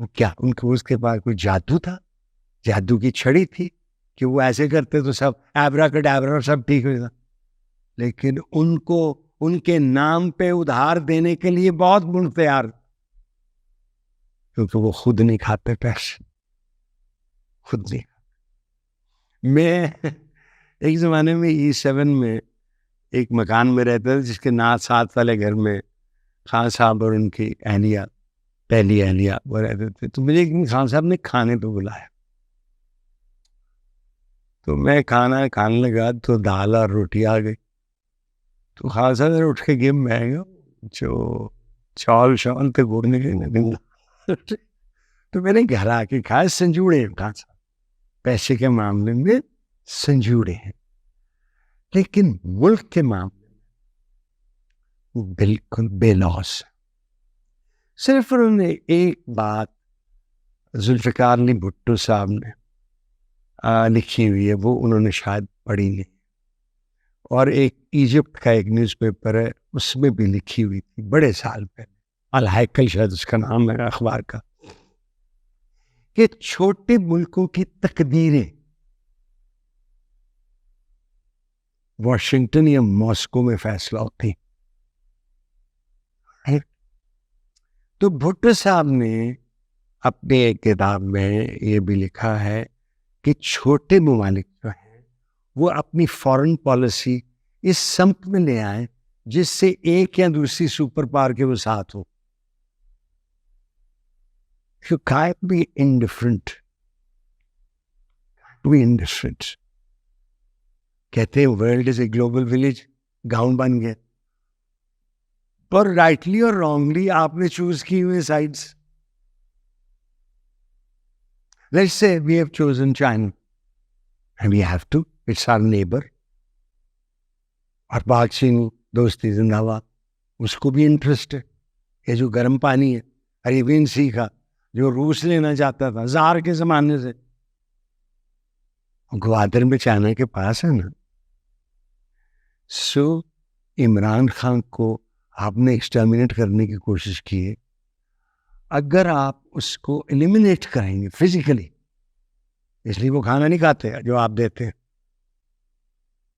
وہ کیا ان کو اس کے پاس کوئی جادو تھا، جادو کی چھڑی تھی کہ وہ ایسے کرتے تو سب ایبرا کڈابرا سب ٹھیک ہو جاتا؟ لیکن ان کو ان کے نام پہ ادھار دینے کے لیے بہت ملک تیار، کیونکہ وہ خود نہیں کھاتے پیسے، خود نہیں کھاتے۔ میں ایک زمانے میں E7 میں ایک مکان میں رہتا تھا جس کے 7 والے گھر میں خان صاحب اور ان کی اہلیہ، پہلی اہلیہ وہ رہتے تھے۔ تو مجھے ایک دن خان صاحب نے کھانے پہ بلایا، تو میں کھانا کھانے لگا تو دال اور روٹی آ گئی، تو خان صاحب نے اٹھ کے گیا، میں جو چال تھے گھوڑنے کے، تو میں نے گھر آ کے کھایا، سنجوڑے ہیں خان صاحب، پیسے کے معاملے میں سنجوڑے ہیں، لیکن ملک کے معاملے میں بالکل بے لوس۔ صرف انہوں نے ایک بات ذوالفقار علی بھٹو صاحب نے لکھی ہوئی ہے، وہ انہوں نے شاید پڑھی نہیں، اور ایک ایجپٹ کا ایک نیوز پیپر ہے اس میں بھی لکھی ہوئی تھی بڑے سال پہلے، الہیکل شاید اس کا نام ہے اخبار کا، کہ چھوٹے ملکوں کی تقدیریں واشنگٹن یا ماسکو میں فیصلہ ہوتی۔ تو بھٹو صاحب نے اپنے ایک کتاب میں یہ بھی لکھا ہے کہ چھوٹے ممالک جو ہیں وہ اپنی فارن پالیسی اس سمت میں لے آئیں جس سے ایک یا دوسری سپر پاور کے وہ ساتھ ہو۔ You can't be indifferent. Be indifferent. کہتے ہیں world is a global village, گاؤں بن گئے، پر رائٹلی اور رانگلی آپ نے چوز کی ہوئے sides. Let's say we have chosen China and we have to, it's our neighbor، اور پاک چین دوستی زندہ باد، اس کو بھی انٹرسٹ ہے۔ یہ جو گرم پانی ہے عربین سی کا جو روس لینا چاہتا تھا زار کے زمانے سے، گوادر میں چائنا کے پاس ہے نا۔ سو عمران خان کو آپ نے ایکسٹرمینیٹ کرنے کی کوشش کی ہے، اگر آپ اس کو ایلیمینیٹ کریں گے فزیکلی، اس لیے وہ کھانا نہیں کھاتے جو آپ دیتے ہیں،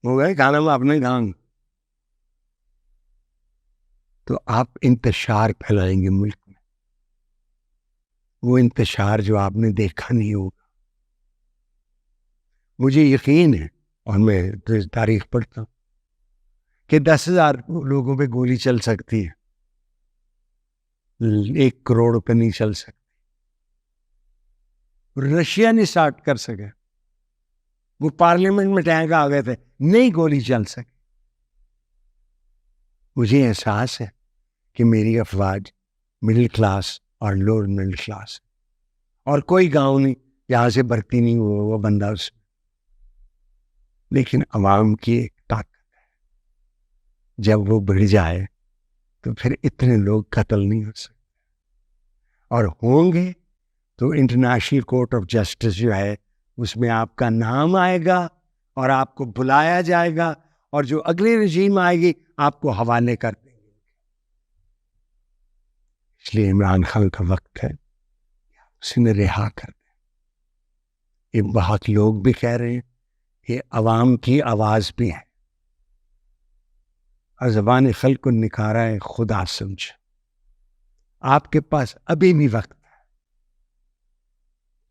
وہ گئے کھانا میں اپنے کھاؤں گے، تو آپ انتشار پھیلائیں گے ملک میں، وہ انتشار جو آپ نے دیکھا نہیں ہوگا۔ مجھے یقین ہے، اور میں تاریخ پڑھتا ہوں کہ 10,000 لوگوں پہ گولی چل سکتی ہے، 1 کروڑ پہ نہیں چل سکتی۔ رشیا نہیں اسٹارٹ کر سکے، وہ پارلیمنٹ میں ٹینک آ گئے تھے، نہیں گولی چل سکی۔ مجھے احساس ہے کہ میری افواج مڈل کلاس اور لوور مڈل کلاس، اور کوئی گاؤں نہیں جہاں سے بھرتی نہیں ہوا وہ بندہ اس میں، لیکن عوام کی ایک طاقت ہے، جب وہ بڑھ جائے تو پھر اتنے لوگ قتل نہیں ہو سکتے، اور ہوں گے تو انٹرنیشنل کورٹ آف جسٹس جو ہے اس میں آپ کا نام آئے گا اور آپ کو بلایا جائے گا، اور جو اگلی رجیم آئے گی آپ کو حوالے کر دیں گے۔ اس لیے عمران خان کا وقت ہے اس نے رہا کر دیں۔ یہ بہت لوگ بھی کہہ رہے ہیں، یہ عوام کی آواز بھی ہے، اور زبان خلق کو نکارا ہے خدا سمجھ۔ آپ کے پاس ابھی بھی وقت ہے۔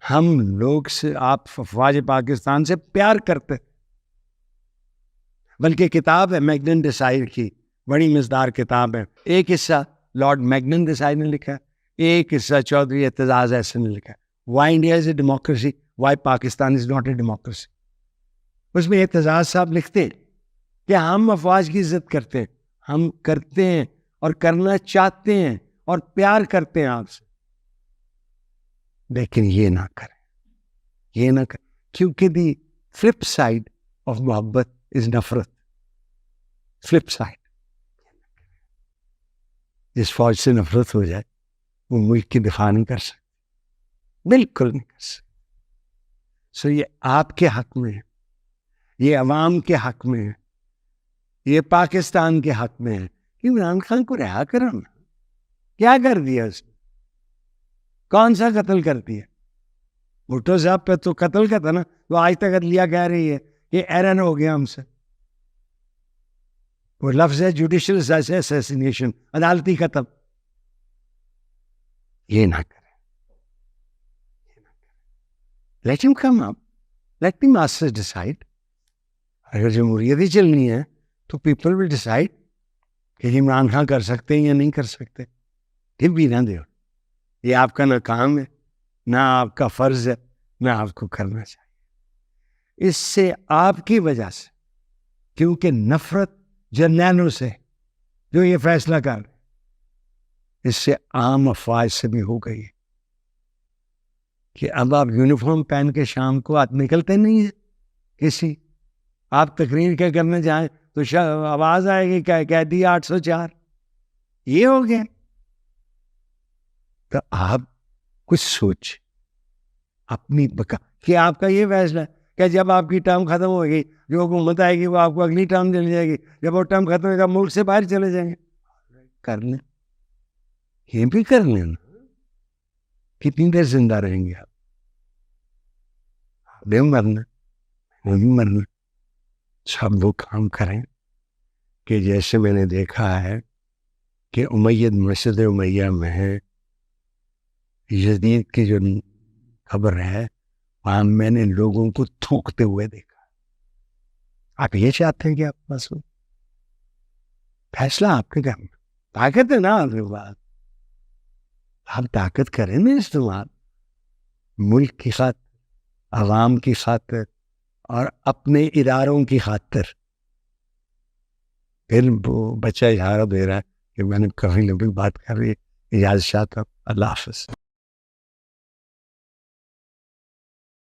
ہم لوگ سے، آپ افواج پاکستان سے پیار کرتے، بلکہ کتاب ہے میگنن ڈیسائر کی، بڑی مزدار کتاب ہے، ایک حصہ لارڈ میگنن ڈیسائر نے لکھا ہے، ایک حصہ چودھری اعتزاز احسن نے لکھا ہے، why India is a democracy, why Pakistan is not a democracy. اس میں اعتزاز صاحب لکھتے ہیں کہ ہم افواج کی عزت کرتے ہیں، ہم کرتے ہیں اور کرنا چاہتے ہیں اور پیار کرتے ہیں آپ سے، لیکن یہ نہ کریں، یہ نہ کریں، کیونکہ دی فلپ سائڈ آف محبت از نفرت۔ فلپ سائڈ، جس فوج سے نفرت ہو جائے وہ ملک کی دفاع نہیں کر سکتے، بالکل نہیں کر سکتے۔ سو یہ آپ کے حق میں ہے، یہ عوام کے حق میں ہے، یہ پاکستان کے حق میں ہے کہ عمران خان کو رہا کرو نا، کیا کر دیا اس نے؟ کون سا قتل کرتی ہے؟ بھٹو صاحب پہ تو قتل کا تھا نا، وہ آج تک عدلیہ کہہ رہی ہے کہ ایرن ہو گیا ہم سے. وہ لفظ ہے جوڈیشل اسیسینیشن، عدالتی قتل. یہ نہ کریں. لیٹ ہم کم اپ، لیٹ دی ماسٹرز ڈیسائیڈ. اگر جمہوریت ہی چلنی ہے تو پیپل ول ڈیسائیڈ کہ عمران خان کر سکتے ہیں یا نہیں کر سکتے. پھر بھی نہ دیو، یہ آپ کا نہ کام ہے نہ آپ کا فرض ہے، نہ آپ کو کرنا چاہیے. اس سے آپ کی وجہ سے، کیونکہ نفرت جرنیلوں سے جو یہ فیصلہ کر رہے، اس سے عام افواج سے بھی ہو گئی ہے کہ اب آپ یونیفارم پہن کے شام کو آپ نکلتے نہیں ہیں. کسی آپ تقریر کے کرنے جائیں تو آواز آئے گی قیدی 804. یہ ہو گیا. تو آپ کچھ سوچ اپنی بقا، کہ آپ کا یہ فیصلہ ہے کہ جب آپ کی ٹرم ختم ہوگی، جو حکومت آئے گی وہ آپ کو اگلی ٹرم دے جائے گی. جب وہ ٹرم ختم ہوگا ملک سے باہر چلے جائیں گے. کر لیں، یہ بھی کر لیں نا. کتنی دیر زندہ رہیں گے آپ؟ بھی مرنا، وہ بھی مرنا. سب وہ کام کریں کہ جیسے میں نے دیکھا ہے کہ امیہ مسجد امیہ میں ہے یزید کی جو خبر ہے، وہاں میں نے لوگوں کو تھوکتے ہوئے دیکھا. آپ یہ چاہتے ہیں کہ آپ پاس ہو؟ فیصلہ آپ کے گھر میں. طاقت ہے نا آپ کے پاس، آپ طاقت کریں نا استعمال، ملک کی خاطر، عوام کی خاطر اور اپنے اداروں کی خاطر. پھر وہ بچہ اشارہ دے رہا ہے کہ میں نے کافی لمبی بات کر رہی ہے. اجازت چاہتا ہوں. اللہ حافظ.